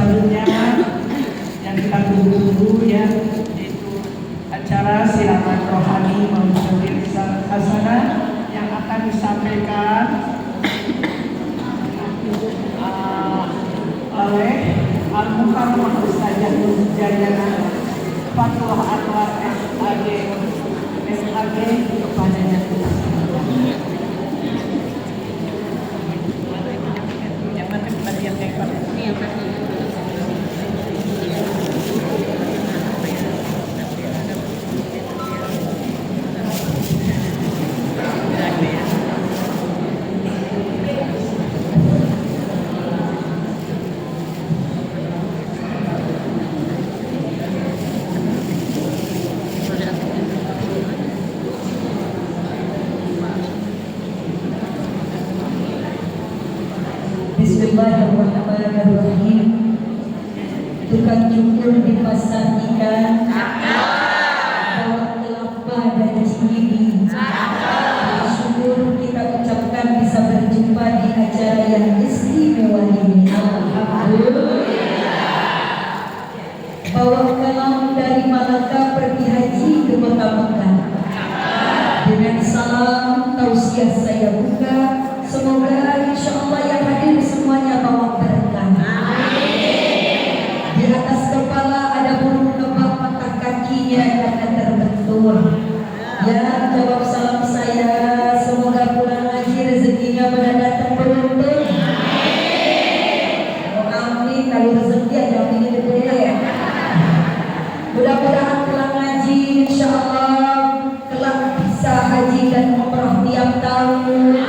selanjutnya yang kita tunggu-tunggu ya, yaitu acara silakan rohani Maulid Hasanah yang akan disampaikan oleh Al-Mukarram Ustazah Nurjayana Fatwa Anwar SAG kepadanya. Bismillahirrahmanirrahim. Tukang cukur di pasar ikan, bawa kelapa dari Cibibi. Syukur kita ucapkan bisa berjumpa di acara yang istimewa ini. Alhamdulillah. Bawa kalam dari Malaka pergi haji ke Mekah. Dengan salam tausiah saya buka. Semoga insya Allah yang hadir semuanya bawa berkah. Di atas kepala ada burung lebah, mata kakinya karena terbentur. Ya, jawab salam saya. Semoga pulang haji rezekinya pada datang beruntun. Oh, amin. Kalau rezeki aja ini gede. Mudah-mudahan pulang haji insya Allah kelak bisa haji dan umrah tiap tahun.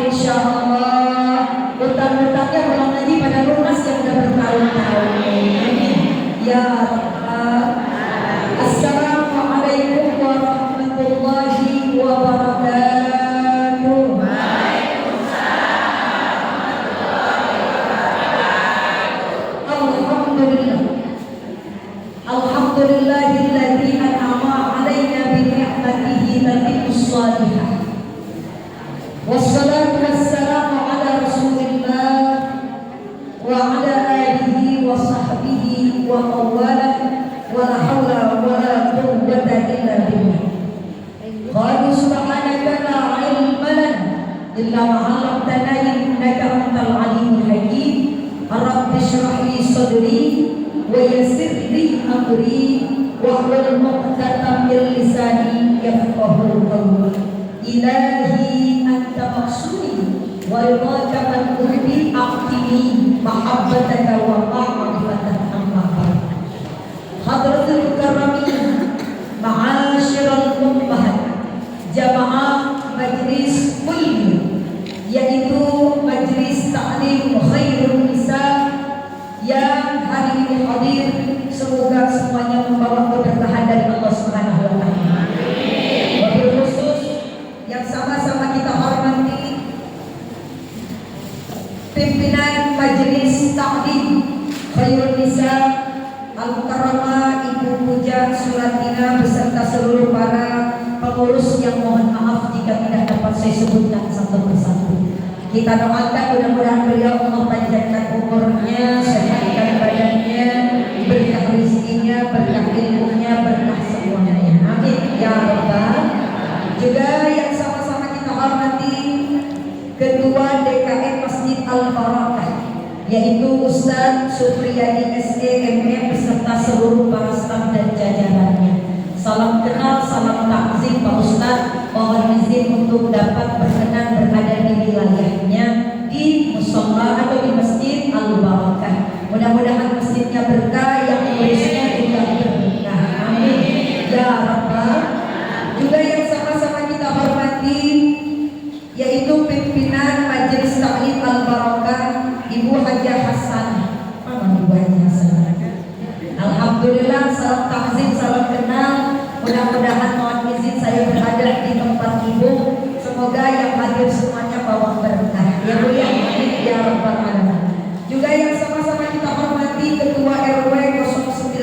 Insya Allah utang-utangnya pulang haji pada lunas yang sudah bertahun-tahun. Ya Rabbal. Assalamualaikum warahmatullahi wabarakatuh. Alhamdulillah. Alhamdulillahilladzi an'ama 'alaina bi ni'matihi tatimmus shalihah. Wassalatu wassalamu ala Rasulillah wa ala alihi wa sahbihi wa mawalah wa la hawla wa la quwwata illa billah. Qalu subhanaka la ilma lana illa ma 'allamtana innaka antal alimul hakim. Rabbi shrah li sadri wa yassir li amri wa hlul 'uqdatam min lisani yafqahu qawli. Ilahi anta maksudi wa ridhaka man qurbi aqtini mahabbataka wa ma'rifatan amma ba'd. Hadratul mukarramin ma'asyiral ummahat jamaah majlis ilmi, yaitu majlis ta'lim khairun nisa yang hari ini hadir. Semoga semuanya membawa keberkahan dari Allah Subhanahu wa taala. Wabil khusus yang sama-sama kita hormati pimpinan Majelis Ta'lim Khairun Nisa Al-Mukarramah Ibu Puja Suratina beserta seluruh para pengurus yang mohon maaf jika tidak dapat saya sebutkan satu persatu. Kita doakan mudah-mudahan beliau Allah panjangkan umurnya, sehatkan badannya, berkah rezekinya, berkah ilmunya, berkah semuanya. Amin ya Rabbal. Juga yang sama-sama kita hormati Ketua DKM Masjid Al-Barakah, yaitu Ustaz Supriyadi SEMM beserta seluruh para staf dan jajarannya. Salam kenal, salam takzim Pak Ustaz. Mohon izin untuk dapat berkenan berada di wilayahnya di musola atau di Masjid Al-Barakah. Mudah-mudahan masjidnya berkah, yang urusnya juga berkah. Amin ya Rabbal. Juga yang sama-sama kita hormati yaitu pimpinan Majelis Ta'lim Al-Barakah Ibu Hajah Hasan. Mana Ibu Hajah Hasan? Alhamdulillah, salam takzim, salam kenal. Mudah-mudahan mohon izin saya berada di tempat Ibu. Semoga yang hadir semuanya bawa berkah. Ya Bu ya, ya Rabbal Alamin. Juga yang sama-sama kita hormati Ketua RW 019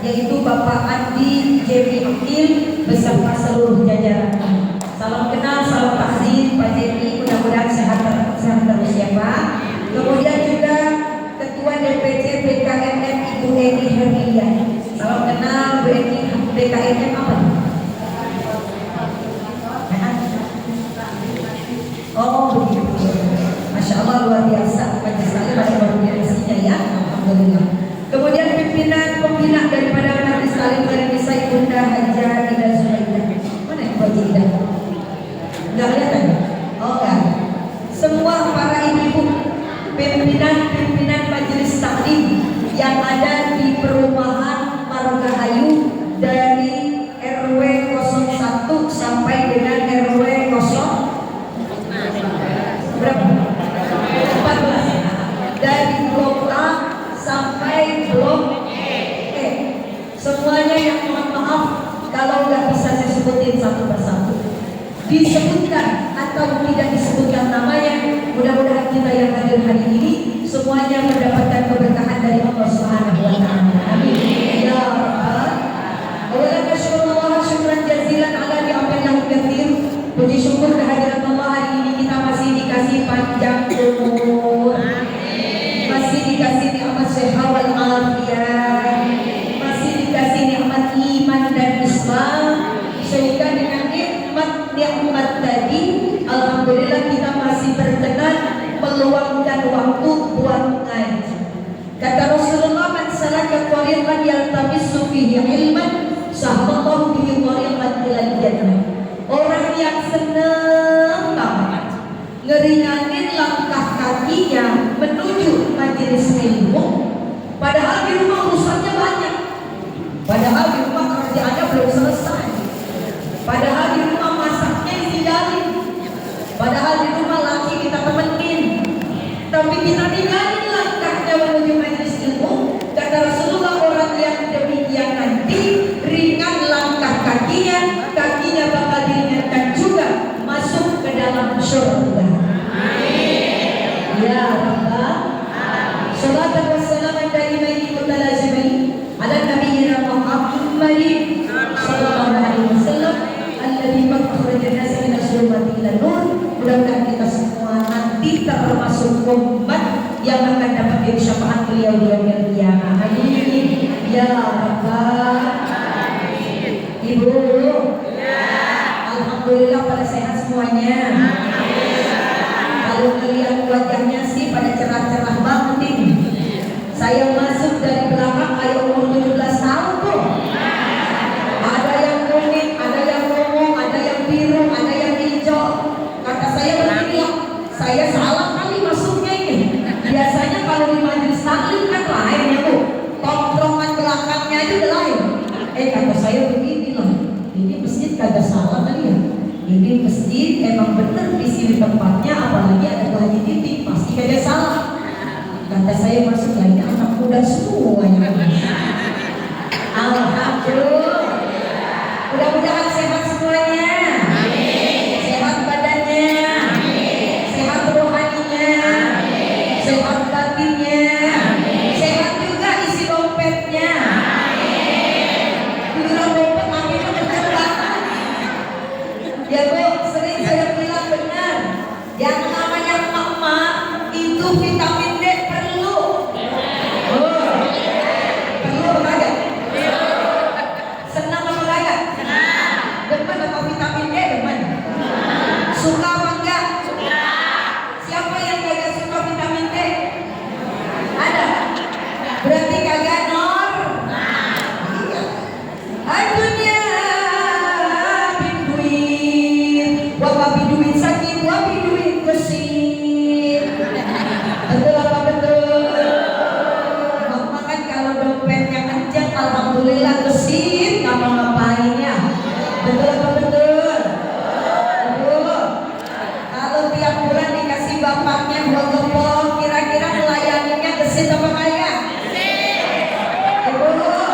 yaitu Bapak Andi Jemi Akil beserta seluruh jajarannya. Salam kenal, salam takzim Pak Jemi, mudah-mudahan sehat terus ya Pak. Kemudian juga BKNM apa? Oh begitu. Masya Allah luar biasa. Majelis taklim ada organisasinya ya. Alhamdulillah. Kemudian pimpinan pembina daripada Majelis Taklim dari Nisa Ibunda Hajar Ida Zulaidah. Mana yang buat Ida? Enggak kelihatan? Oh enggak. Semua para ibu pimpinan Majelis Taklim yang ada di perumahan Margahayu dari RW 01 sampai dengan RW 0 berapa? 14. Dari blok A sampai blok E. Semuanya yang mohon maaf kalau nggak bisa saya sebutin satu persatu. Disebutkan atau tidak disebutkan namanya, mudah-mudahan kita yang hadir hari ini semuanya mendapatkan keberkahan dari Allah Subhanahu wa taala. Amin. Ya Rabbal. Awalan nasykurullah syukran jazilan ala ni'amil katsir. Puji syukur kehadiran Allah hari ini kita masih dikasih panjang umur. Masih dikasih nikmat sehat wal afiat. Masih dikasih nikmat iman dan Islam, sehingga dengan nikmat tadi alhamdulillah kita masih berkenan meluangkan waktu buat ngaji. Kata Rasulullah, man salaka tariqan yaltamisu fihi ilman sahalallahu bihi tariqan ilal jannah. Orang yang senang banget ngeringanin langkah kakinya menuju majelis ilmu, padahal di rumah urusannya banyak, padahal di rumah kerjaannya belum selesai, padahal di rumah masaknya ditinggalin, padahal di rumah laki kita temenin, tapi kita tinggalin langkahnya menuju majelis ilmu. Kata Rasulullah, orang yang demikian nanti ringan langkah kakinya, kakinya bakal diringankan juga masuk ke dalam surga. Ya Rabbal. Salatu wassalamu daimaini mutalazimain ala nabiyyina Muhammadin sallallahu alaihi wasallam alladzi akhraja an-nasa min adh-dhulumati ila nur. Mudah-mudahan kita semua nanti termasuk umat yang akan dapat syafaat beliau di yaumil qiyamah. Amin. Ya Rabbal. Ibu, alhamdulillah pada sehat semuanya. Kalau melihat wajahnya sih pada cerah-cerah banget ini. Saya masuk dari belakang kayak umur 17 tahun tuh. Ada yang kuning, ada yang ungu, ada yang biru, ada yang hijau. Kata saya begini, saya salah kali masuknya ini. Biasanya kalau di majelis taklim kan lain ya Bu, tongkrongan belakangnya aja udah lain. Kata saya begini loh, ini masjid kagak salah kali ya. Ini masjid emang bener di sini tempatnya, apalagi ada Bu Haji Titik, pasti kagak salah. Kata saya masuk lagi anak muda semuanya. Alhamdulillah. Mudah-mudahan sehat semuanya. Sehat badannya, sehat rohaninya, sehat batinnya, sehat juga isi dompetnya. Bilang dompet makin berkembang. Ya Bu, sering saya bilang benar, yang namanya emak-emak itu vitamin D perlu. Perlu apa kagak? Senang apa kagak? Demen apa vitamin D? Demen. Suka apa enggak? Siapa yang kagak suka vitamin D? Ada? Berarti kagak nor? Iya. Adunya biduit, wabah biduit sakit, wabah biduit kesir. Betul apa betul? Mama kan kalau dompetnya kencang, alhamdulillah kesir, ngapa-ngapainnya. Betul apa betul? Betul. Kalau tiap bulan dikasih bapaknya buat gepok, kira-kira melayaninya gesit apa kaya? Betul.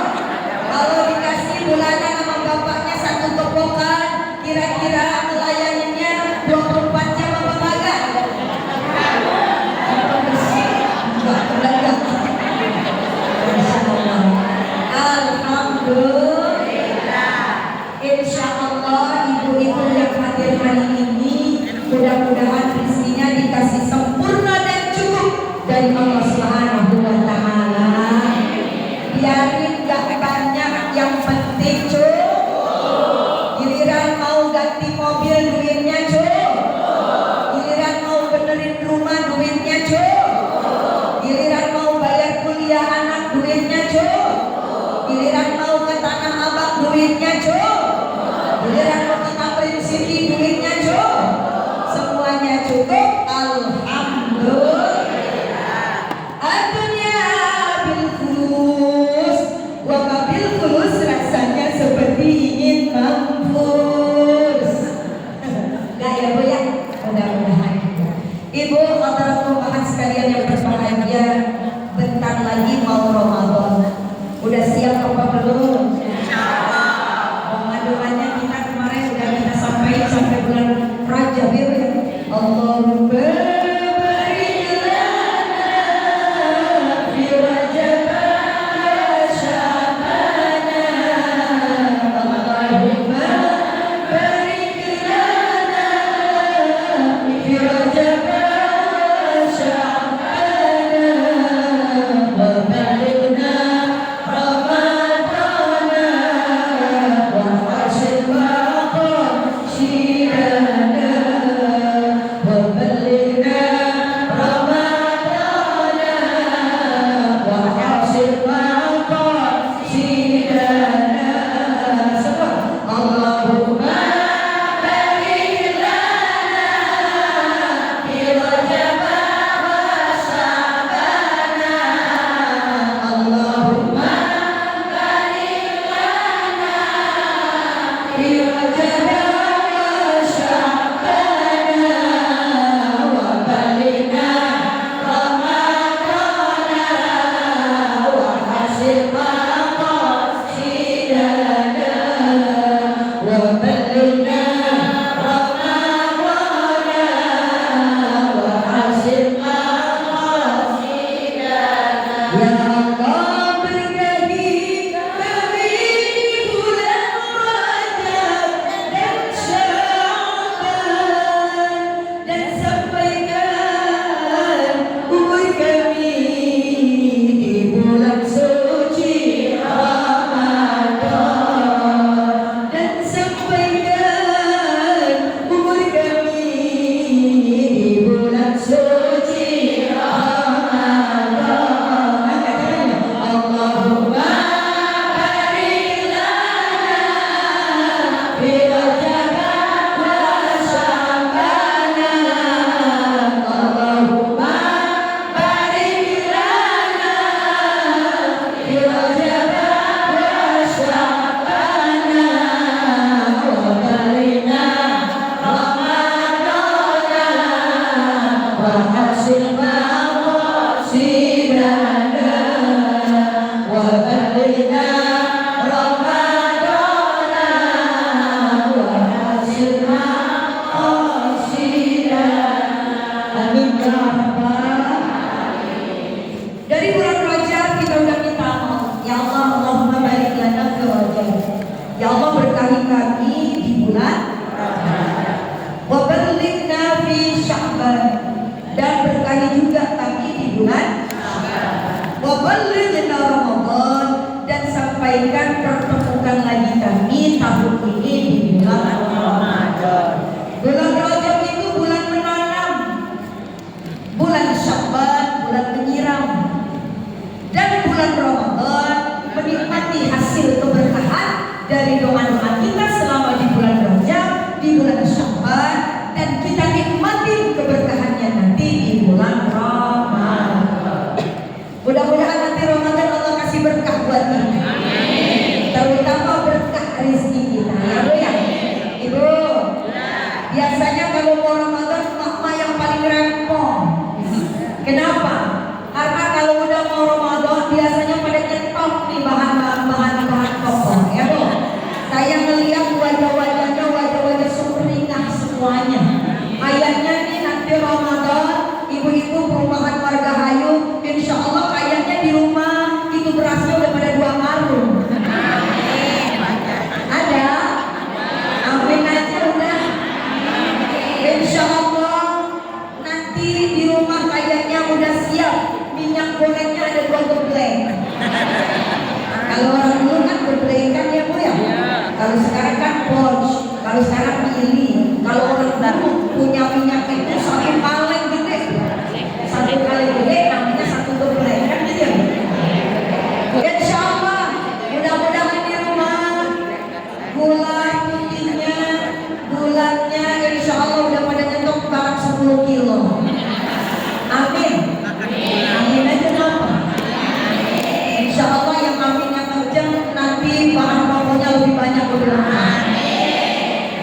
Kalau dikasih bulanan sama bapaknya satu gepokan, kira-kira melayaninya 24 jam apa kagak? Enggak, enggak. Alhamdulillah. Insya Allah ibu-ibu yang hadir hari ini mudah-mudahan rezekinya dikasih sempurna dan cukup dari Allah Subhanahu wa taala. Biarin gak banyak, yang penting cukup. Enggak ya Bu ya? Mudah-mudahan. Ibu, saudara bahan sekalian yang berbahagia, bentar lagi mau Ramadan. Udah siap apa belum? Pemaduannya kita kemarin udah kita sampaikan sampai bulan Rajab ya. Allahumma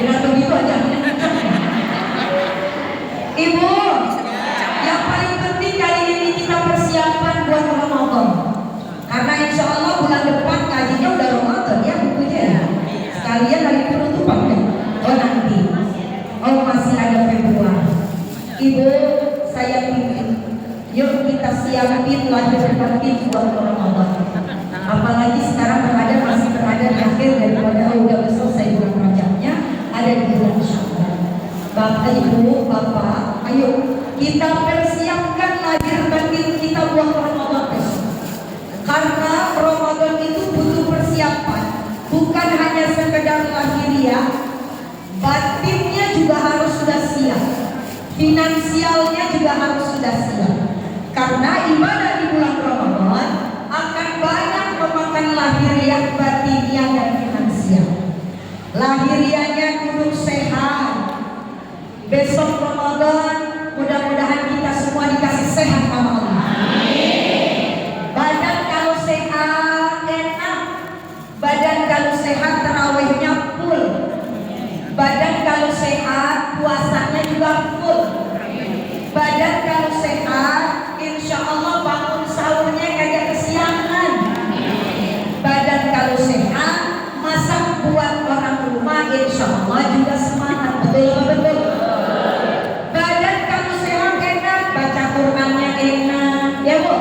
Dengan begitu aja Kalian hari penutupan kan? Oh nanti. Oh masih ada Februari. Ibu, saya titip. Yuk kita siapin lahir batin buat Ramadan. Apalagi sekarang masih berada di akhir daripada udah selesai bulan Rajabnya, ada di bulan Syawal. Bapak Ibu, Bapak, ayo kita persiapkan lahir batin kita buat Ramadan besok. Karena Ramadan itu butuh persiapan, bukan hanya sekedar lahiriah, batinnya juga harus sudah siap, finansialnya juga harus sudah siap. Karena ibadah di bulan Ramadan akan banyak memakan lahiriah, batiniah, dan finansial. Lahiriahnya kudu sehat. Besok Ramadan mudah-mudahan kita semua dikasih sehat sama Allah. Badan kalau sehat enak. Badan kalau sehat tarawihnya full. Badan kalau sehat puasanya juga full. Badan kalau sehat insya Allah bangun sahurnya kagak kesiangan. Badan kalau sehat masak buat orang rumah insya Allah juga semangat. Betul. Badan kalau sehat enak, baca Qur'annya enak, ya Bu.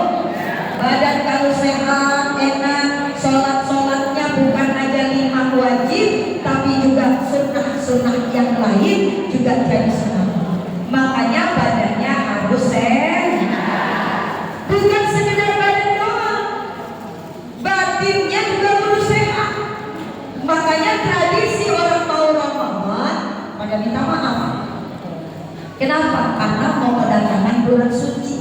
Badan kalau sehat enak, sholatnya bukan aja 5 wajib, tapi juga sunnah yang lain juga jadi sunnah. Makanya badannya harus sehat. Bukan sekedar badan doang, batinnya juga harus sehat. Makanya tradisi orang mau Ramadan pada minta maaf. Kenapa? Karena mau kedatangan bulan suci.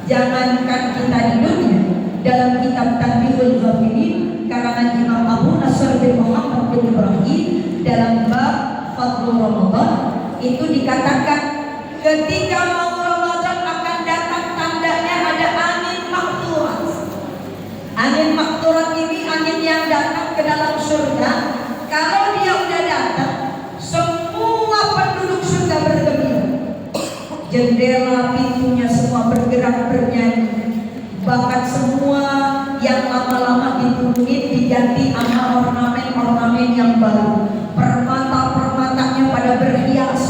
Jangankan kita di dunia, dalam kitab Tanbihul Ghafilin karangan Imam Abu Nasr bin Muhammad bin Ibrahim dalam bab Fadlul Ramadan itu dikatakan ketika mau Ramadan akan datang tandanya ada angin makturat. Angin makturat ini angin yang datang ke dalam surga. Kalau dia udah datang, semua penduduk surga bergembira. Jendela pintunya semua bergerak bernyanyi. Bahkan semua yang lama-lama diturunin diganti sama ornamen-ornamen yang baru. Permata-permatanya pada berhias.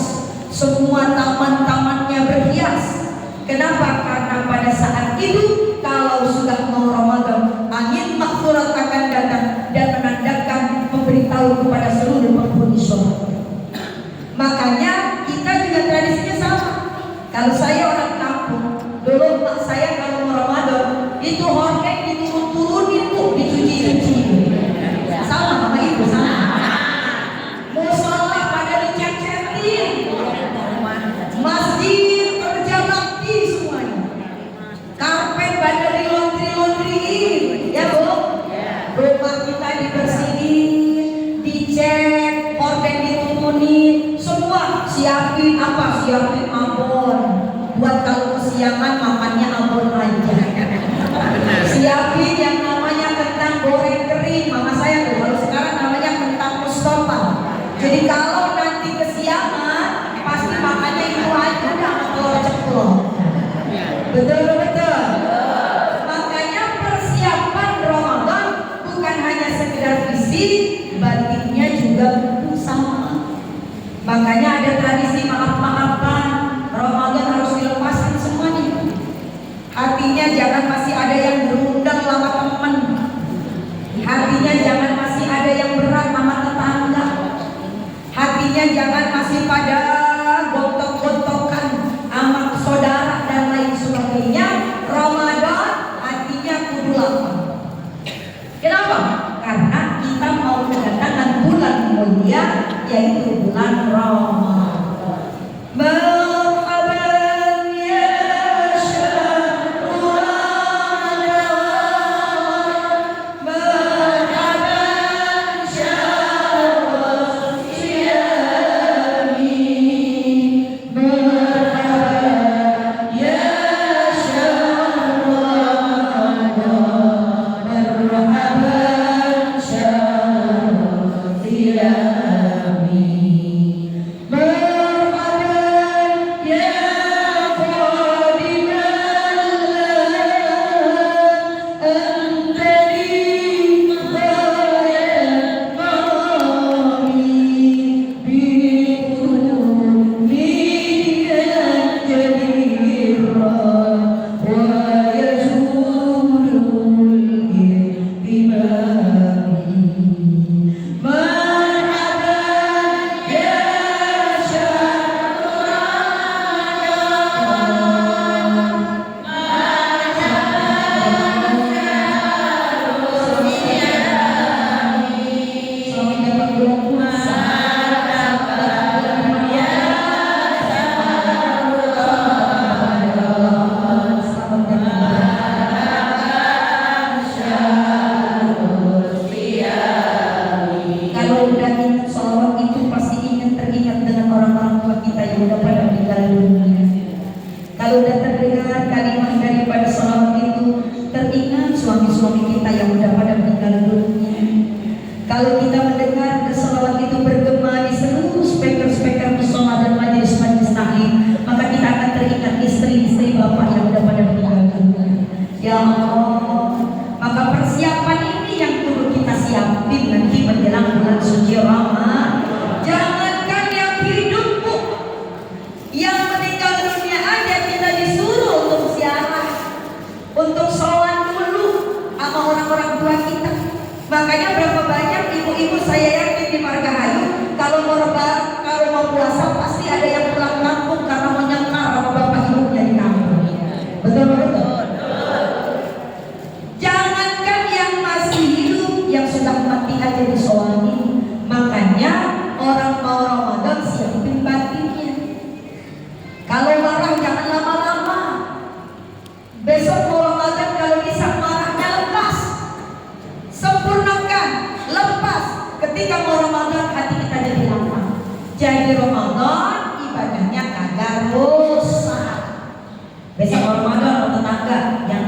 Semua taman-tamannya berhias. Kenapa? Karena pada saat itu kalau sudah mau Ramadan, angin maksurat akan datang dan menandakan memberitahu kepada seluruh penghuni surga. Makanya kita juga tradisinya sama. Kalau saya orang kampung, dulu mak saya kalau mau Ramadan itu hordeng diturun-turunin tuh, dicuci-cuci. Sama sama ibu sama. Musola pada dicet-cetin, masjid kerja bakti semuanya, karpet pada di-laundry-laundryin, ya Bu. Rumah kita dibersihin, dicek, hordeng diturunin, semua siapin apa? Siapin abon. Buat kalau kesiangan makannya abon aja. Siapin yang namanya kentang goreng kering. Mama saya tuh kalau sekarang namanya kentang Mustafa. Jadi kalau nanti kesiangan pasti makannya itu aja udah telur ceplok. Betul. Makanya persiapan Ramadan bukan hanya sekedar fisik, batinnya juga sama. Makanya ada tradisi maaf-maafan. Ramadan harus dilepaskan semuanya. Hatinya jangan masih ada yang berundang sama teman. Hatinya jangan masih ada yang berat sama tetangga. Hatinya jangan masih pada gontok-gontokan sama saudara dan lain sebagainya.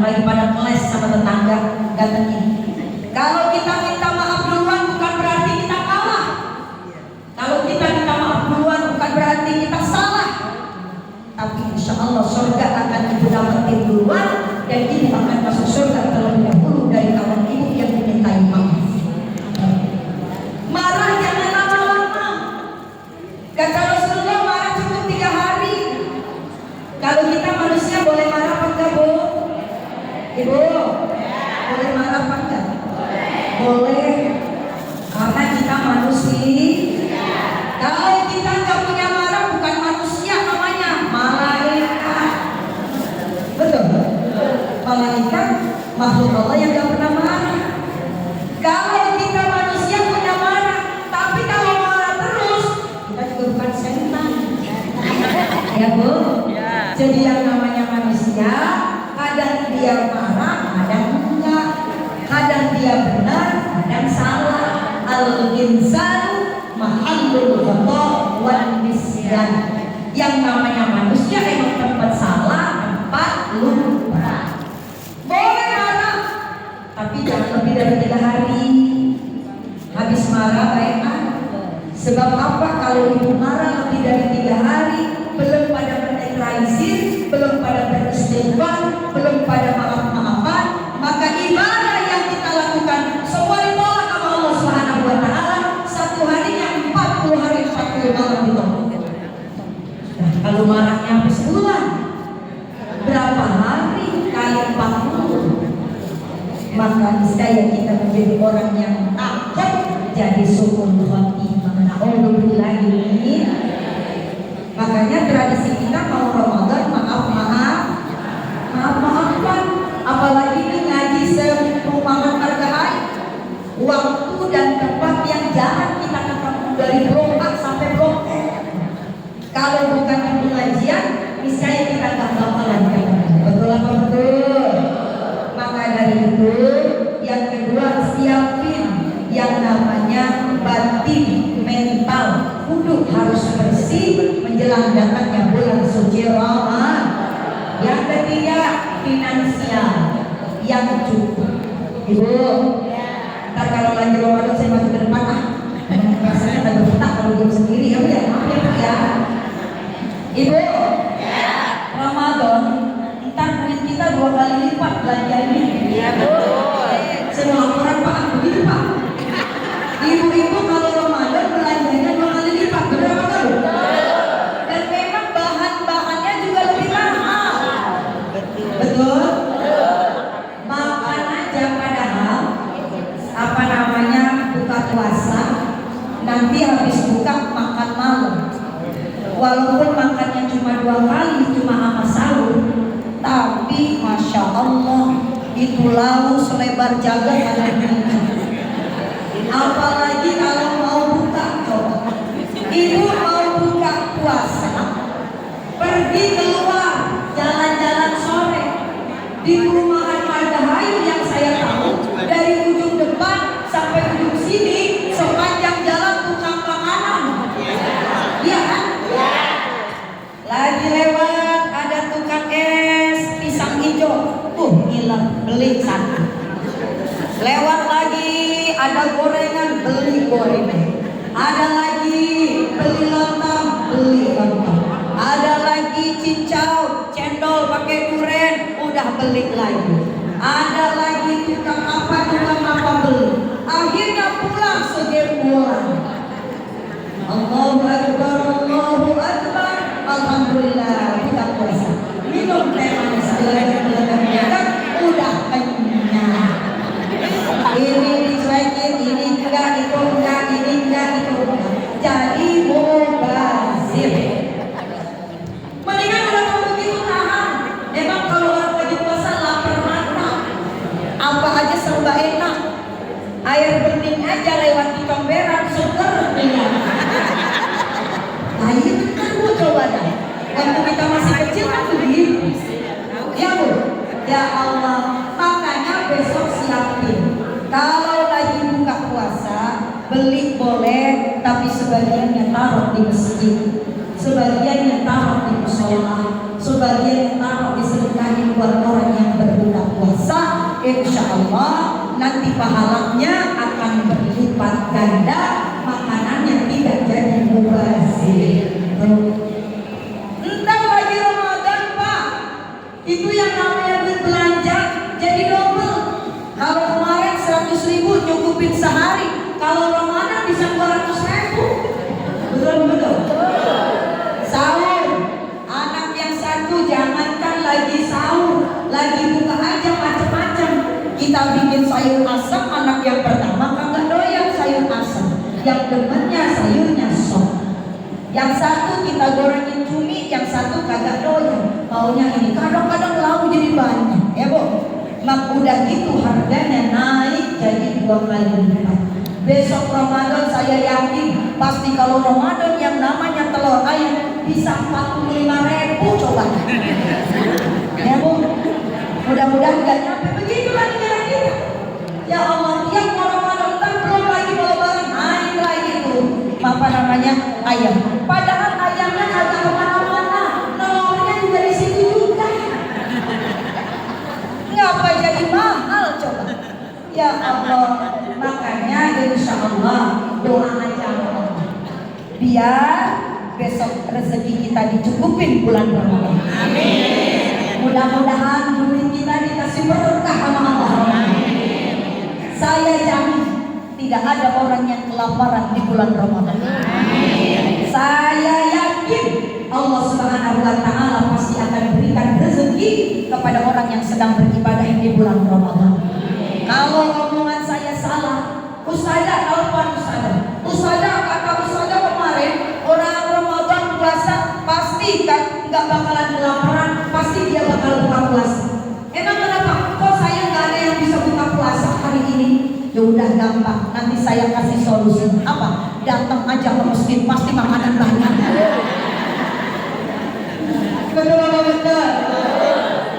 lagi pada kelas sama tetangga, katanya kalau kita minta maaf duluan bukan berarti kita kalah. Kalau kita minta maaf duluan bukan berarti kita salah. Tapi insya Allah surga akan ibu dapetin duluan, dan ibu akan masuk surga terlebih dahulu dari kawan ibu yang dimintai maaf. Marah jangan lama-lama. Kata Rasulullah, marah cukup 3 hari. Kalau kita manusia boleh marah apa enggak, Bu? Ibu, boleh marah apa enggak? Boleh. Karena kita manusia. Kalau kita enggak punya marah, bukan manusia namanya, malaikat. Betul? Malaikat makhluk Allah yang enggak pernah marah. Kalau kita manusia punya marah, tapi kalau marah terus, kita juga bukan setan. Ya, Bu? Jadi yang namanya manusia, kadang dia marah, kadang enggak, kadang dia benar, kadang salah. Al-insanu mahallul khata wan nisyan. Yang namanya manusia emang tempat salah, tempat lupa. Boleh marah, tapi jangan lebih dari 3 hari. Habis marah baikkan. Sebab apa? Kalau ibu marah lebih dari 3 hari, belum pada menetralisir, belum pada beristighfar, belum pada maaf-maafan, maka ibadah yang kita lakukan semua ditolak sama Allah Subhanahu wa taala. 1 harinya 40 hari 40 malam ditolak. Nah, kalau marahnya habis bulan, berapa hari kali 40? Maka niscaya kita menjadi orang yang takut jadi su'ul khotimah. Na'udzubillahi. Makanya tradisi kita mau Ramadan maaf-maafan. Apalagi ini ngaji serumahan margahain, waktu dan tempat yang jarang kita ketemu, dari Blok A sampai Blok E. Kalau bukan di pengajian, misalnya kita nggak bakalan ketemu. Betul apa betul? Maka dari itu, yang kedua, siapin yang namanya batin, mental, kudu harus bersih menjelang datangnya bulan suci Ramadan. Yang ketiga, finansial yang cukup. Ibu, ntar kalau lagi Ramadan saya masuk ke depan, rasanya tak berputar kalau diam sendiri, ya Bu ya, maaf ya Bu ya. Ibu, Ramadan ntar duit kita 2 kali lipat belanjanya. Iya Bu. Saya mau laporan Pak, begitu Pak. Ibu-ibu kalau Ramadan belanjanya 2 kali lipat, benar apa enggak Bu? Dan memang bahan-bahannya juga lebih mahal. Betul? Makan aja padahal apa namanya buka puasa, nanti habis buka makan malam. Walaupun makannya cuma 2 kali, cuma sama sahur, tapi Masya Allah itu lauk selebar jagat ada ini. Apalagi kalau mau buka, coba ibu mau buka puasa, pergi keluar jalan-jalan sore di perumahan Margahayu yang saya tahu, dari ujung depan sampai ujung sini sepanjang jalan tukang panganan. Iya kan? Lagi lewat ada tukang es pisang hijau, hilang, beli satu. Lewat lagi ada gorengan, beli gorengan. Ada lagi beli lontong, beli lontong. Ada lagi cincau, cendol pakai duren, udah beli lagi. Ada lagi tukang apa beli. Akhirnya pulang segerbulan. Allahu Akbar, Allahu Akbar. Alhamdulillah kita puasa. Minum teh manis gelegar-gelegar, udah kenyang. Ini dicuekin, ini enggak, itu enggak, ini enggak, itu enggak. Jadi mubazir. Mendingan udah kamu begitu tahan. Emang kalau orang lagi puasa lapar mata, apa aja serba enak. Air bening aja lewat di comberan seger ya. Nah itu kan Bu, coba dah. Waktu kita masih kecil kan begitu. Ya Bu, ya Allah. Makanya besok siapin. Kalau lagi buka puasa, beli boleh, tapi sebagiannya taruh di masjid, sebagiannya taruh di musola, sebagiannya taruh disedekahin buat orang yang berbuka puasa. pahalanya akan berlipat ganda, makanannya tidak jadi mubazir. Entar lagi Ramadan Pak, itu yang namanya duit belanja jadi double. Kalau kemarin 100.000 cukupin sehari, kalau Ramadan bisa 200.000. Betul. Sahur, anak yang satu jangankan lagi sahur, lagi buka aja macam-macam. Kita bikin sayur asam, anak yang pertama kagak doyan sayur asam, yang demennya sayurnya sop. Yang satu kita gorengin cumi, yang satu kagak doyan, maunya ini. Kadang-kadang lauk jadi banyak, ya Bu. Mak udah gitu harganya naik jadi 2 kali lipat. Besok Ramadan saya yakin pasti kalau Ramadan yang namanya telur ayam bisa 45.000 coba. Ya Bu, mudah-mudahan gak nyampe begitu lagi kira-kira. Ya Allah, tiap Ramadan kan belum lagi mau lebaran naik lagi tuh apa namanya ayam. Padahal ayamnya kagak kemana-mana, telurnya juga di situ juga. Ngapa jadi mahal coba? Ya Allah, makanya insya Allah doa aja Allah, biar besok rezeki kita dicukupin bulan Ramadan. Amin. Mudah-mudahan duit kita dikasih berkah sama Allah. Saya jamin tidak ada orang yang kelaparan di bulan Ramadan. Saya yakin Allah Subhanahu wa Ta'ala pasti akan berikan rezeki kepada orang yang sedang beribadah di bulan Ramadan. Kalau omongan saya salah, Ustazah telepon Ustazah kata Ustazah kemarin orang Ramadan puasa pasti kan nggak bakalan kelaparan, pasti dia bakal buka puasa. Emang kenapa? Kok saya nggak ada yang bisa buka puasa hari ini? Ya udah gampang, nanti saya kasih solusi. Apa? Datang aja ke masjid, pasti makanan banyak. Betul.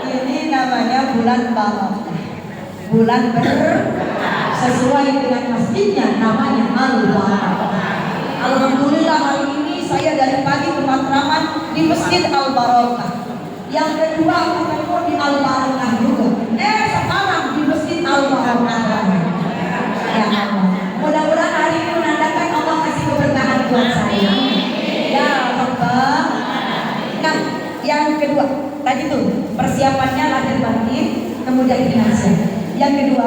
Ini namanya bulan barokah, bulan sesuai dengan masjidnya, namanya Al-Barokah. Alhamdulillah hari ini saya dari pagi ke Matraman di Masjid Al-Barokah. Yang kedua aku ketemu di Al-Barokah juga. Sekarang di Masjid Al-Barokah. Ya Allah, mudah-mudahan hari ini menandakan Allah kasih keberkahan buat saya. Ya Allah. Nah, yang kedua tadi tuh persiapannya lahir batin, kemudian finansial. Yang kedua,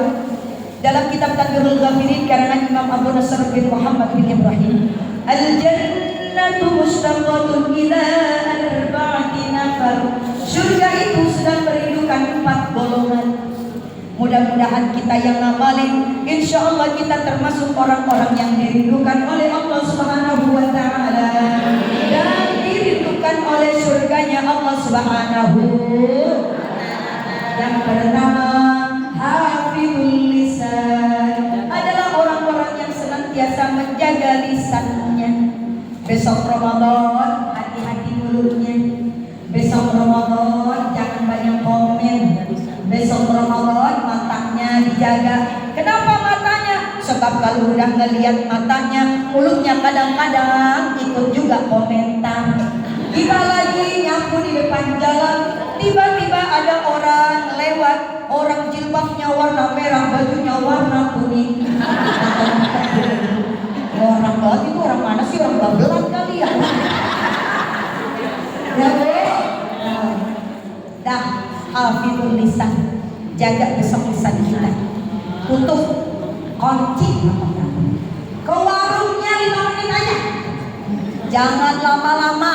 dalam kitab Tadbirul Ghafirin karangan Imam Abu Nasr bin Muhammad bin Ibrahim, al-jannatu mustaqatun ila arba'ati nafar. Surga itu sedang merindukan 4 golongan. Mudah-mudahan kita yang ngamalin, insya Allah kita termasuk orang-orang yang dirindukan oleh Allah Subhanahu wa Ta'ala dan dirindukan oleh surganya Allah Subhanahu. Yang pertama, hafizul lisan, adalah orang-orang yang senantiasa menjaga lisannya. Besok Ramadan, hati-hati mulutnya. Besok Ramadan, jangan banyak komen. Besok Ramadan, matanya dijaga. Kenapa matanya? Sebab kalau udah ngelihat matanya, mulutnya kadang-kadang ikut juga komentar. Kita lagi nyapu di depan jalan, tiba-tiba ada orang lewat, orang jilbabnya warna merah, bajunya warna kuning. Orang banget itu orang mana sih? Orang Babelan kali ya. Ya Bu. Dah, hafizul lisan, jaga besok lisan kita. Tutup, kunci. Ke warungnya 5 menit aja. Jangan lama-lama.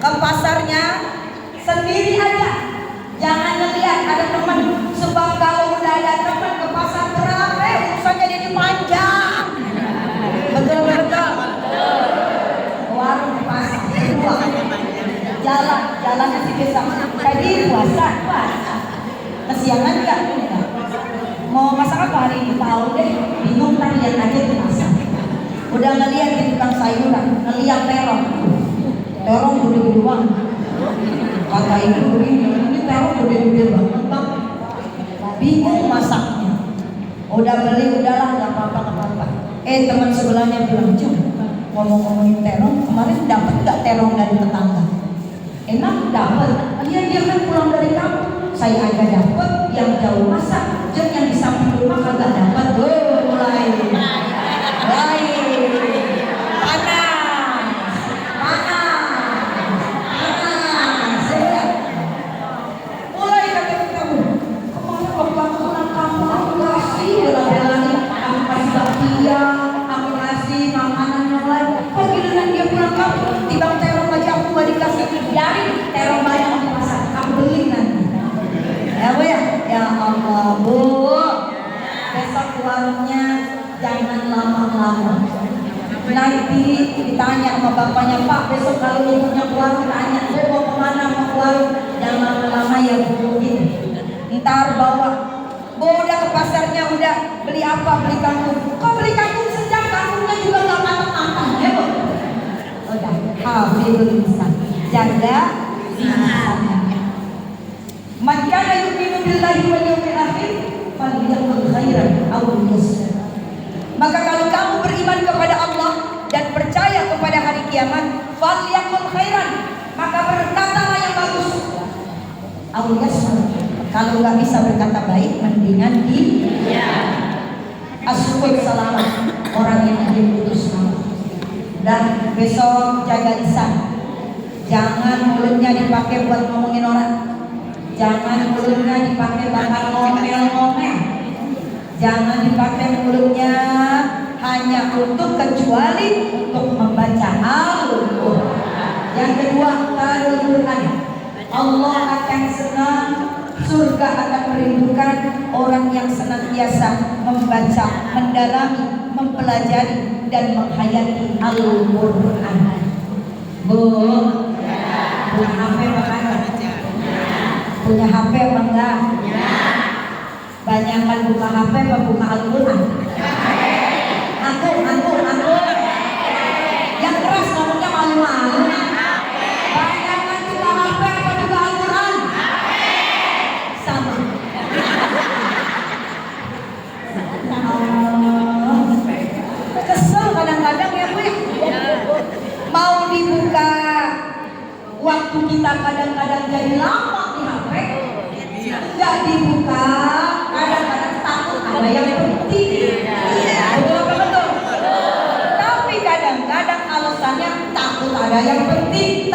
Ke pasarnya sendiri aja. Jangan ngeliat ada teman. Sebab kalau udah ada teman ke pasar berapa, urusannya jadi panjang. Betul-betul. Warung pasar kedua. Jalan masih bisa. Tadi puasa. Kesiangan enggak? Mau masak apa hari ini? Tahu deh. Bingung kan, lihat aja di pasar. Udah ngeliat di tukang sayuran, ngeliat terong. Terong gede-gede banget. Kata ibu ini terong gede-gede banget Bang. Bingung masaknya. Udah beli, udahlah nggak apa-apa. Teman sebelahnya bilang, "Jum, ngomong-ngomongin terong, kemarin dapat nggak terong dari tetangga?" Emang dapat? Iya, dia kan pulang dari kampung. Saya aja dapat, yang jauh masak Jeng yang di samping rumah kagak dapat. Mulai panas ya. Mulai kata kamu kemarin waktu aku pulang kampung aku kasih bela-belain, aku kasih bakpia, aku kasih makanan yang lain. Kok giliran dia pulang kampung timbang terong aja aku gak dikasih, dari terong banyak di pasar aku beli nanti. Ya Bu ya Allah Bu, besok ke warungnya jangan lama-lama. Nanti ditanya sama bapaknya, Pak besok kalau ibunya ke warung tanya, saya mau kemana, mau ke warung, jangan lama-lama ya Bu. Ntar bawa, Bu udah ke pasarnya, udah beli apa, beli kangkung. Kok beli kangkung sejak kangkungnya juga gak matang-matang ya Bu. Udah, hafizul lisan, jaga lisannya. Man kana yu'minu billahi wal yawmil akhir falyaqul khairan aw liyasmut. Maka kalau kamu beriman kepada Allah dan percaya kepada hari kiamat, falyaqul khairan, maka berkatalah yang bagus. Aw liyasmut. Kalau nggak bisa berkata baik, mendingan di asyukul selamat orang yang diputus Allah. Dan besok jaga lisan. Jangan mulutnya dipakai buat ngomongin orang. Jangan mulutnya dipakai bakal ngomel-ngomel. Jangan dipakai mulutnya hanya untuk kecuali untuk membaca Al-Quran. Yang kedua, tarul Quran. Allah akan senang, surga akan merindukan orang yang senantiasa membaca, mendalami, mempelajari dan menghayati Al-Quran. Bu, punya HP apa? Punya HP apa enggak? Banyakan buka HP apa buka Al-Quran? Aku. Yang keras ngomongnya malu-malu. Banyakan buka HP apa buka Al-Quran? Sama. Kesel kadang-kadang ya Bu. Mau dibuka, waktu kita kadang-kadang jadi lama di HP, nggak dibuka, kadang-kadang takut ada yang penting. Betul. Tapi kadang-kadang alasannya takut ada yang penting.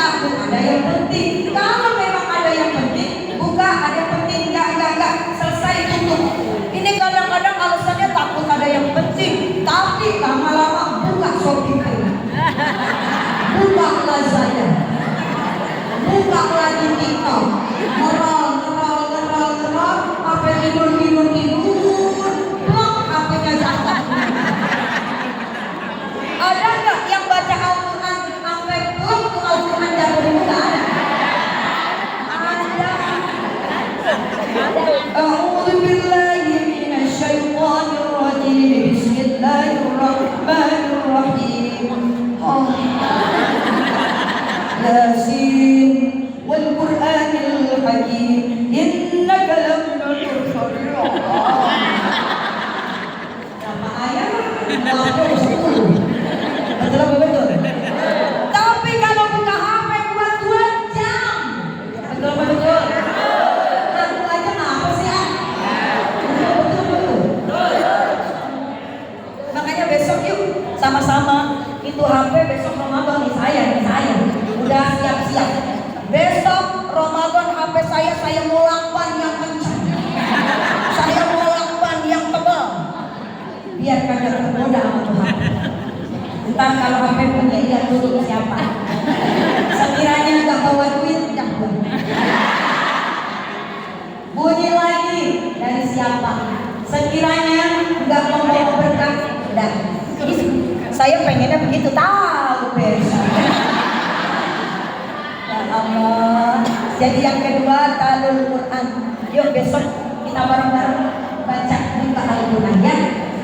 Kalau memang ada yang penting, buka, ada yang penting, enggak, selesai tutup. Ini kadang-kadang alasannya takut ada yang penting, tapi lama-lama buka Shopee, buka Lazada, buka lagi TikTok, ngerol, apa tidur, blok HP-nya jatuh. Ada nggak yang baca Al-Quran sampai blok tuh Al-Quran jatuh di muka? Ada. A'udzu billahi minasy syaithanir rajim. Bismillahirrahmanirrahim. Yasin wal Qur'anil Hakim innaka laminal mursalin. Berapa ayat? 10. Betul. Tapi kalau buka HP buat 2 jam. Betul. Aku aja apa sih ya? Betul. Makanya besok yuk sama-sama itu HP besok Ramadan nih saya. Udah siap-siap. Besok Ramadan HP saya mau lakban yang kencang. Saya mau lakban yang tebal. Biar kagak tergoda sama Tuhan. Entar kalau HP punya lihat dulu siapa. Sekiranya nggak bawa duit, dah bunyi lagi dari siapa. Sekiranya nggak membawa berkah, dah. Saya pengennya begitu, tahu besok. Allah. Jadi yang kedua talul Quran. Yuk besok kita bareng-bareng baca buka Al-Quran ya.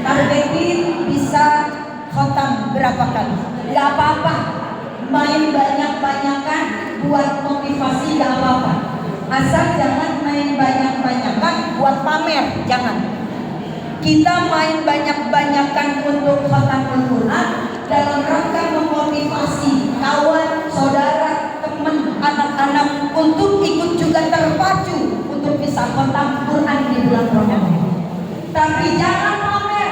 Targetin bisa khotam berapa kali? Gak apa-apa. Main banyak-banyakan buat motivasi gak apa-apa. Asal jangan main banyak-banyakan buat pamer, jangan. Kita main banyak-banyakan untuk khotam Al-Quran dalam rangka memotivasi kawan, saudara, teman, anak-anak untuk ikut juga terpacu untuk bisa khotam Quran di bulan Ramadan. tapi jangan pamer.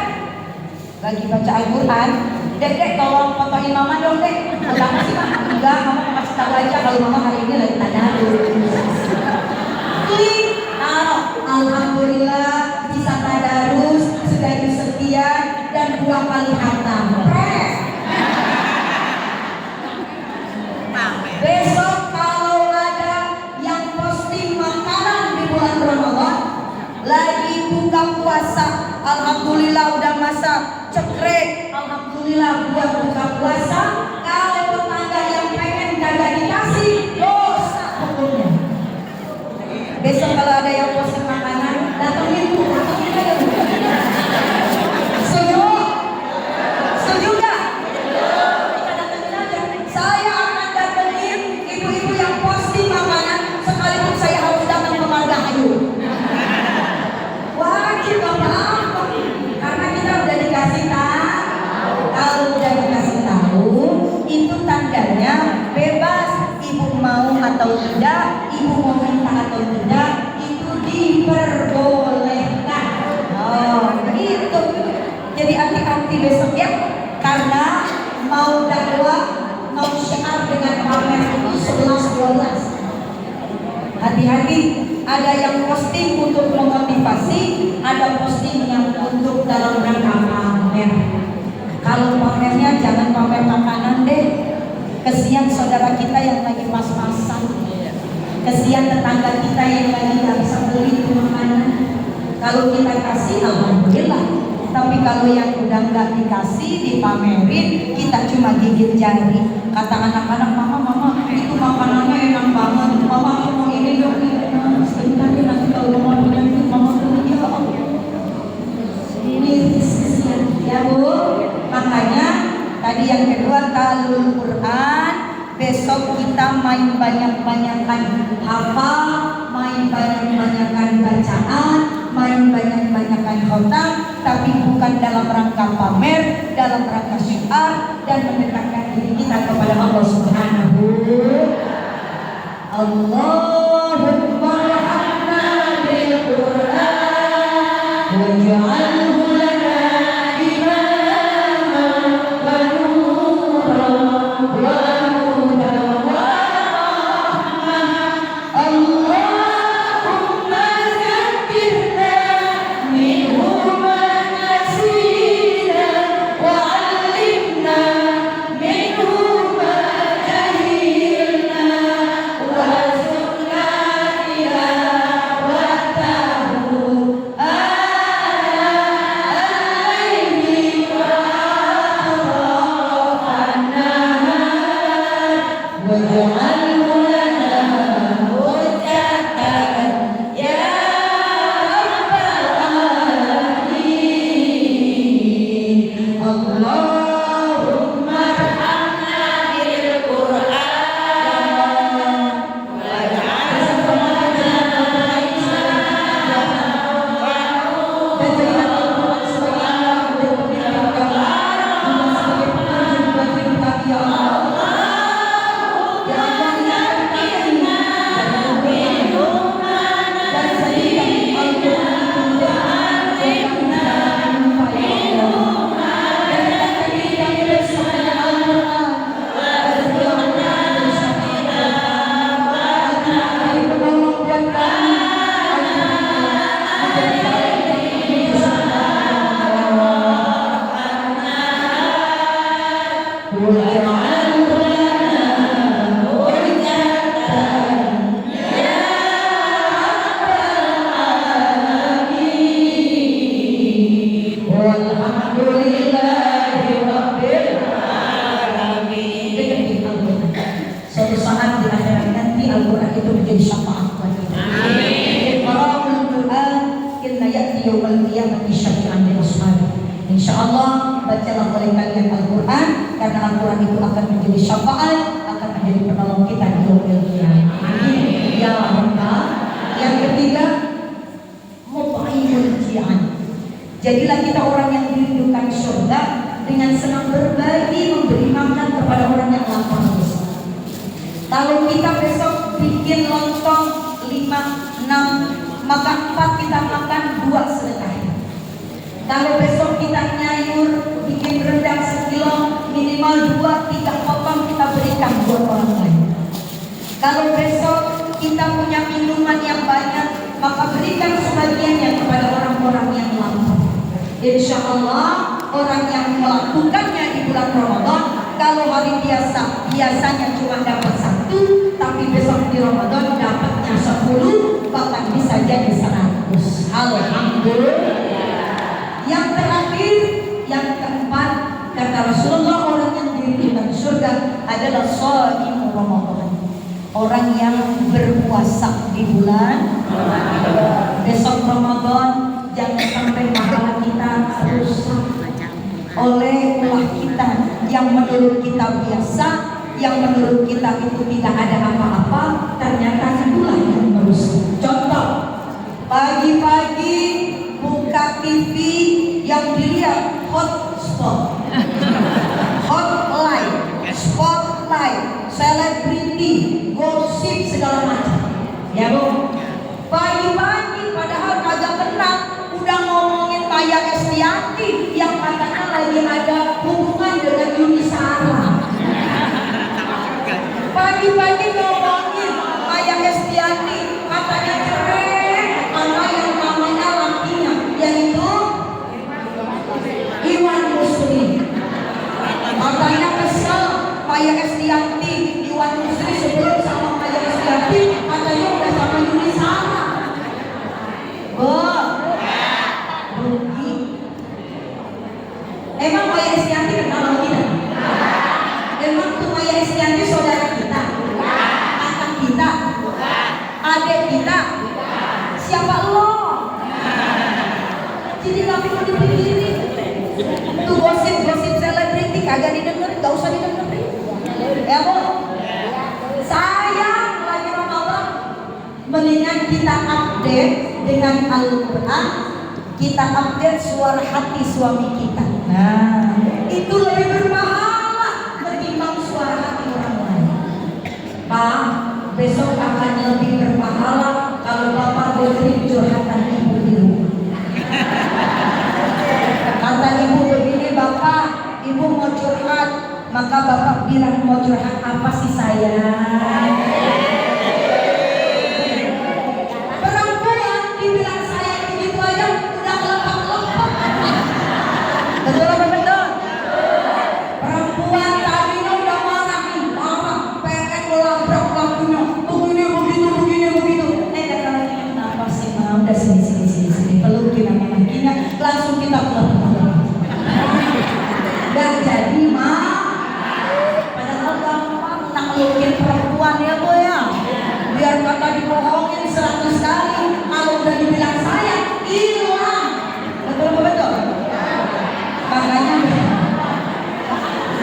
Lagi baca Al-Quran, dek tolong fotoin mama dong dek. Kenapa sih mama? Enggak, mama mau kasih tahu aja kalau mama hari ini lagi tadarus. Klik, alhamdulillah bisa tadarus, sudah sekian dan 2 kali khatam. Besok kalau ada yang posting makanan di bulan Ramadan, lagi buka puasa, alhamdulillah udah masak, cekrek, alhamdulillah buat buka puasa. Kalau tetangga yang pengen kagak dikasih, dosa hukumnya. Besok kalau ada yang posting makanan, datengin aja. Setuju? Setuju gak? Kita datengin aja. Saya akan datengin ibu-ibu yang posting makanan, sekalipun saya harus datang ke Margahayu. Wajib apa-apa, karena kita udah dikasih tahu. Kalau udah dikasih tahu, itu tandanya bebas. Ibu mau atau tidak, ibu mau minta atau tidak, itu diperbolehkan. Oh, gitu. Jadi hati-hati besok ya, karena mau dakwah, mau syiar dengan pamer itu 11-12. Hati-hati, ada yang posting untuk memotivasi, ada posting yang untuk dalam rangka pamer. Kalau pamernya jangan pamer makanan deh. Kesian saudara kita yang lagi pas-pasan. Kesian tetangga kita yang lagi nggak bisa beli makanan. Kalau kita kasih, alhamdulillah. Tapi kalau yang udah nggak dikasih, dipamerin, kita cuma gigit jari. Kata anak-anak, mama, itu makanannya enak banget. Mama aku mau ini dong. Sebentar ya, nanti kalau mama punya itu, mama beli ya. Ini kesian ya Bu. Makanya tadi yang kedua, talul Quran. Besok kita main banyak-banyakan hafal, main banyak-banyakan bacaan, main banyak-banyakan khotam, tapi bukan dalam rangka pamer, dalam rangka syiar dan mendekatkan diri kita kepada Allah Subhanahu. Allahumma rahmna bil Quran waj'alhu lana imaman wa nuran wa hudan wa rahmah. Allahumma zakkirna minhu ma nasina wa 'allimna minhu ma jahilna warzuqna tilawatahu al-laili wa atrafan nahar waj'alhu lana hujjatan ya rabbal alamin. Allahumma arhamna bil Qur'an suatu saat di akhirat nanti Al-Quran itu menjadi syafaat buat kita. Qara'ul Quran inna ya'ti yawmal qiyamati syafi'an li ashabi. Insyaallah bacalah oleh kalian Al-Quran, karena Al-Quran itu akan menjadi syafaat, akan menjadi penolong kita di yaumil qiyamah. Amin ya rabbal. Yang ketiga, mut'imul ji'an. Jadilah kita orang yang dirindukan surga dengan senang berbagi, memberi makan kepada orang yang lapar. Kalau kita besok bikin lontong 5, 6, maka 4 kita makan, 2 sedekah. Kalau besok kita nyayur, bikin rendang sekilo, minimal 2-3 potong kita berikan buat orang lain. Kalau besok kita punya minuman yang banyak, maka berikan sebagiannya kepada orang-orang yang lapar. Insya Allah orang yang melakukannya di bulan Ramadan, kalau hari biasa biasanya cuma dapat 1, tapi besok di Ramadan dapatnya 10, bahkan bisa jadi 100. Alhamdulillah. Yang terakhir, yang keempat, kata Rasulullah, orang yang dirindukan surga adalah shaimu Ramadan. Orang yang berpuasa di bulan besok Ramadan, jangan sampai pahala kita rusak oleh ulah kita yang menurut kita biasa, yang menurut kita itu tidak ada apa-apa, ternyata itulah yang merusak. Contoh, pagi-pagi buka TV yang dilihat hotspot, hotline, spotlight, selebriti, gosip segala macam. Ya Bu, pagi-pagi padahal kagak kenal udah ngomongin Maya Estianti yang katanya lagi ada hubungan dengan Yuni Sara. Pagi-pagi ngomongin Maya Estianti katanya keren, mana yang namanya lakinya yaitu Iwan Muslim. Katanya kesel Maya Estianti, Iwan Muslim sebelum sama Maya Estianti katanya udah sama Yuni Sara. Rugi. Emang Maya Estianti kenal sama kita? Emang tuh Maya Estianti saudara kita? Anak kita? Adik kita? Siapa lo? Jadi gak perlu dipikirin. Tuh gosip-gosip selebriti kagak didengerin, gak usah didengerin. Ya Bu? Sayang lagi Ramadan. Mendingan kita update dengan Al-Quran, kita update suara hati suami kita. Nah, itu lebih berpahala ketimbang suara hati orang lain. Pak, besok akan lebih berpahala kalau Bapak dengerin curhatan ibu di rumah. Kata ibu begini, Bapak, ibu mau curhat, maka Bapak bilang mau curhat apa sih sayang? Perempuan dibilang sayang begitu aja udah kelepek-kelepek. Betul apa betul? Perempuan tadinya udah marah nih, marah, pengen melabrak lakunya, begini begitu. Kata lagi kenapa sih Ma? Udah sini pelukin sama lakinya, langsung kita kelepek. Gak jadi Ma. Padahal gampang naklukin perempuan ya Bu ya. Biar kata dibohongin 100 kali, kalau udah dibilang sayang hilang. Betul apa betul? Makanya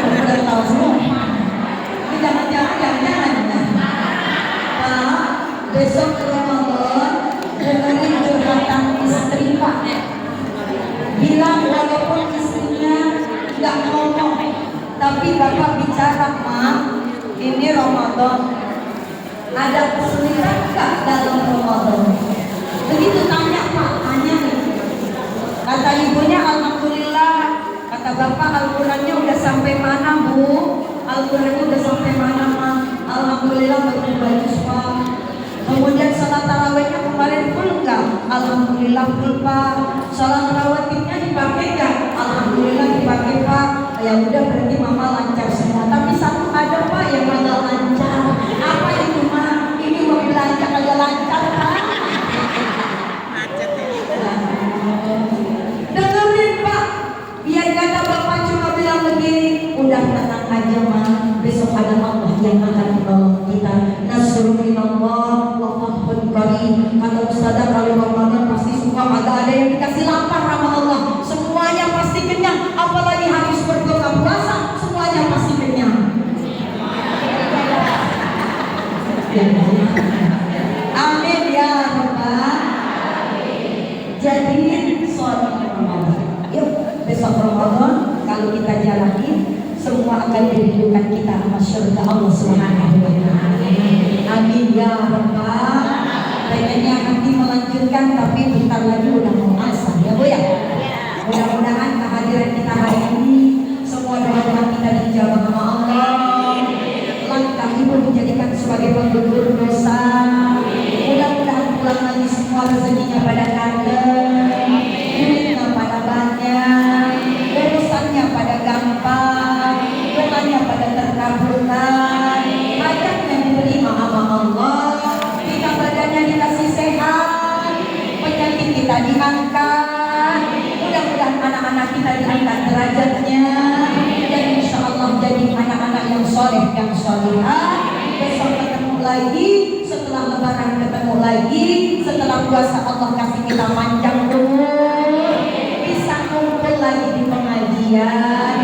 udah tahu semua. Ini jangan. Pak, besok Ramadan dengerin curhatan istri Pak. Bilang walaupun istrinya nggak ngomong, tapi Bapak bicara, Ma, ini Ramadan, ada kesulitan nggak dalam Ramadan? Begitu tanya Pak, tanya nih. Kata ibunya alhamdulillah. Kata Bapak, Al-Qurannya udah sampai mana Bu? Al-Qurannya udah sampai mana Ma? Alhamdulillah bagus Pak. Kemudian salat tarawihnya kemarin full enggak? Alhamdulillah full Pak. Salat rawatibnya dipakai enggak? Alhamdulillah dipakai Pak. Ya udah berarti Mama lancar semua. Tapi satu ada Pak yang agak lancar. Apa itu Ma? Ini mau belanja kagak lancar Pak. Dengerin Pak. Biar kata Bapak cuma bilang begini, udah tenang aja Ma. Besok ada Allah yang akan menolong kita. Nasrul minallah wa fathun qarib. Kata Ustazah, kalau Ramadan pasti suka ada yang dikasih lapar sama Allah. Semuanya pasti kenyang. Apalagi habis berbuka puasa, semuanya pasti kenyang. Amin ya Rabbal. Jadiin sholat Ramadan. Yuk besok Ramadan kalau kita jalani, semua akan dirindukan kita sama surga Allah Subhanahu wa Ta'ala. Amin ya Rabbal. Pengennya nanti melanjutkan, tapi bentar lagi udah mau asar ya Bu ya. Mudah-mudahan kehadiran kita hari ini semua doa-doa kita dijawab sama Allah. Langkah ibu dijadikan sebagai penggugur dosa. Mudah-mudahan pulang lagi semua rezekinya pada kantong, duitnya pada banyak, urusannya pada gampang, doanya pada terkabulkan, hajatnya diterima sama Allah, kita badannya dikasih sehat, penyakit kita diangkat, mudah-mudahan anak-anak kita diangkat derajatnya, dan insya Allah jadi anak-anak yang soleh dan solehah. Besok ketemu lagi, setelah lebaran ketemu lagi, setelah puasa Allah kasih kita panjang umur, bisa kumpul lagi di pengajian.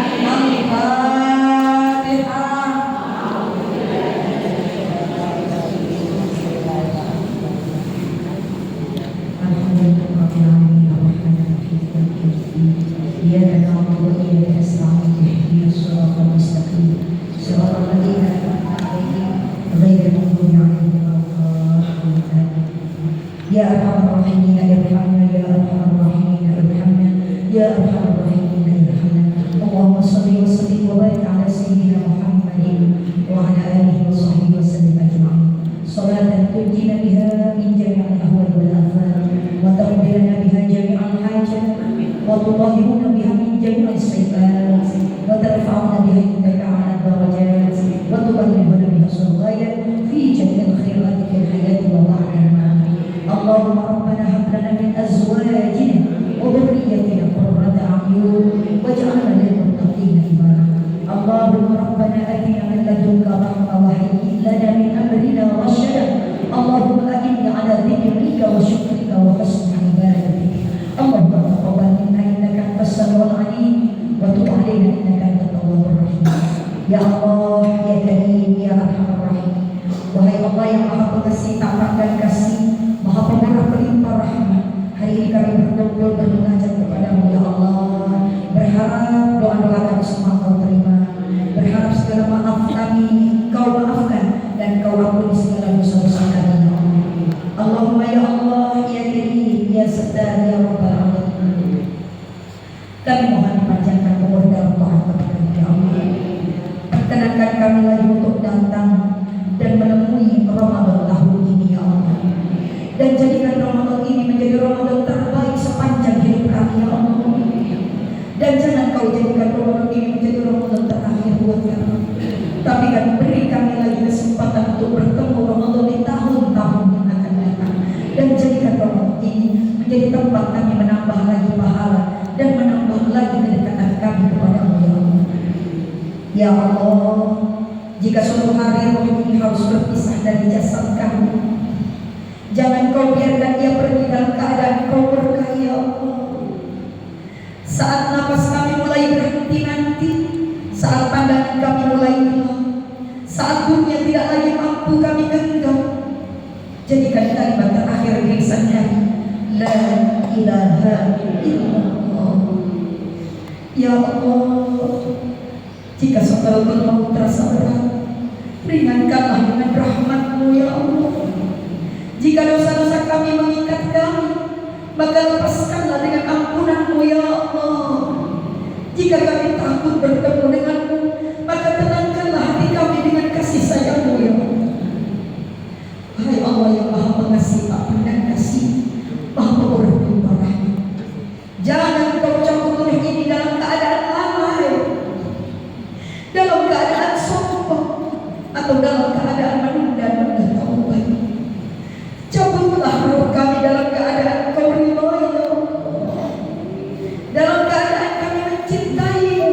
Ya Arhamar Rahimin irhamna, ya Arhamar Rahimin irhamna, ya Arhamar Rahimin irhamna. Allahumma shalli wa sallim wa barik ala sayyidina Muhammadin wa ala alihi wa sahbihi wa sallim ajma'in. Salatan tunjina biha min jami'il ahwal wal afat wa taqdirana biha jami'al hajat wa tudahhiruna biha min jami'is sayyi'at wa tarfa'una biha indaka 'ala darajat wa tuballighuna biha sulghayat fi jami'il khairati fil hayati wa ba'daha. اللهم ربنا هب لنا من ازواجنا وذريتنا قرة اعين واجعلنا للمتقين اماما. اللهم ربنا اتنا من لدنك رحمة وهيئ لنا من امرنا رشدا. اللهم اعني على ذكرك وشكرك وحسن عبادتك. اللهم تقبل منا انك انت السميع العليم وتب علينا انك انت التواب الرحيم. Ya Allah, ya Karim, ya Arhamar Rahimin. Wahai Allah yang Maha Pengasih, taat dan kasih, Maha Pemurah pelimpah rahmat, hari ini kami berkumpul bermunajat kepadamu ya Allah, berharap doa-doa kami semua kau terima, berharap segala maaf kami kau maafkan dan kau ampuni segala dosa-dosa kami ya Allah. Allahumma ya Allah, ya Karim, ya Sattar, ya Rabbal Alamin. Kami mohon dipanjangkan umur dalam taat kepada ya Allah. Perkenankan kami lagi untuk datang dan menemui Ramadan tahun ini ya Allah, dan jadikan Ramadan ini menjadi Ramadan terbaik sepanjang hidup kami ya Allah, dan jangan kau jadikan Ramadan ini menjadi Ramadan terakhir buat kami, tapi kan beri kami lagi kesempatan untuk bertemu Ramadan di tahun-tahun yang akan datang, dan jadikan Ramadan ini menjadi tempat kami menambah lagi pahala dan menambah lagi kedekatan kami kepada-Mu ya Allah. Ya Allah, jika suatu hari roh ini harus berpisah dari jasad kami, jangan kau biarkan ia pergi dalam keadaan kau berkah ya Allah. Saat nafas kami mulai berhenti nanti, saat pandangan kami mulai hilang, saat dunia tidak lagi mampu kami genggam, jadikan kalimat terakhir di lisan kami, la ilaha illallah. Ya Allah, jika sakaratul maut terasa berat, ringankanlah dengan rahmat-Mu ya Allah. Jika dosa-dosa kami mengikat kami, maka lepaskanlah dengan ampunan-Mu ya Allah. Jika kami takut bertemu dengan-Mu, maka tenangkanlah hati kami dengan kasih sayang-Mu ya Allah. Hai Allah yang Maha Pengasih, tak pandang kasih, Maha Pemurah pelimpah rahmat, jangan kau cabut ruh ini dalam keadaan lalai, dalam keadaan sombong, atau dalam keadaan menunda-nunda taubat. Cabutlah ruh kami dalam keadaan kau ridha ya Allah, dalam keadaan kami mencintai-Mu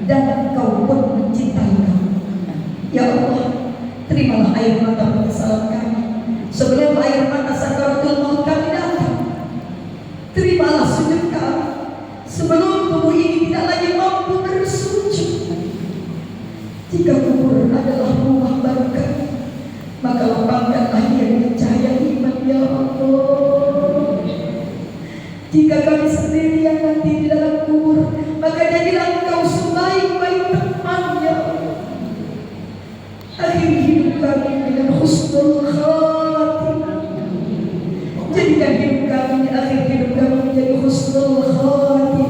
dan Engkau pun mencintai kami ya Allah. Terimalah air mata penyesalan kami sebelum air mata sakaratul maut kami datang. Terimalah sujud kami sebelum tubuh ini tidak lagi mampu bersujud. Jika kubur adalah rumah baru kami, maka lapangkanlah ia dengan cahaya iman ya Allah. Jika kami sendirian nanti di dalam kubur, maka jadilah Engkau sebaik-baik teman ya Allah. Akhiri hidup kami dengan husnul khatimah. Jadikan hidup kami, akhir hidup kami menjadi husnul khatimah.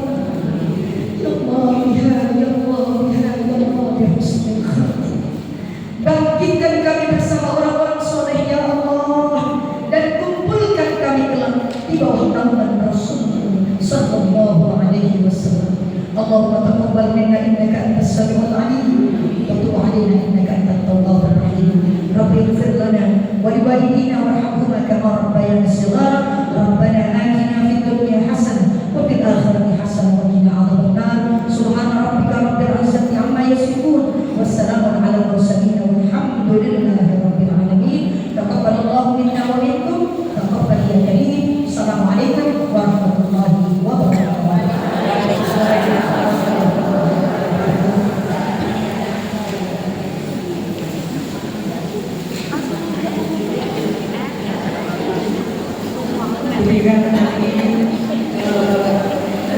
kemudian nanti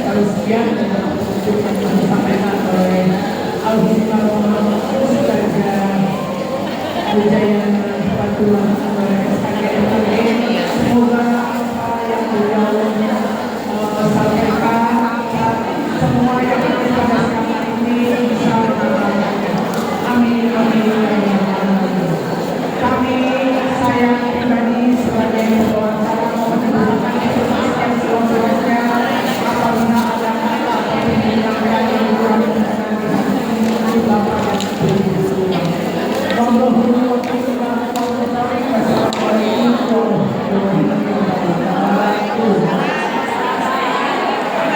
tausiah yang disampaikan oleh Al-Hikmah Ustazah Wijaya Fatullah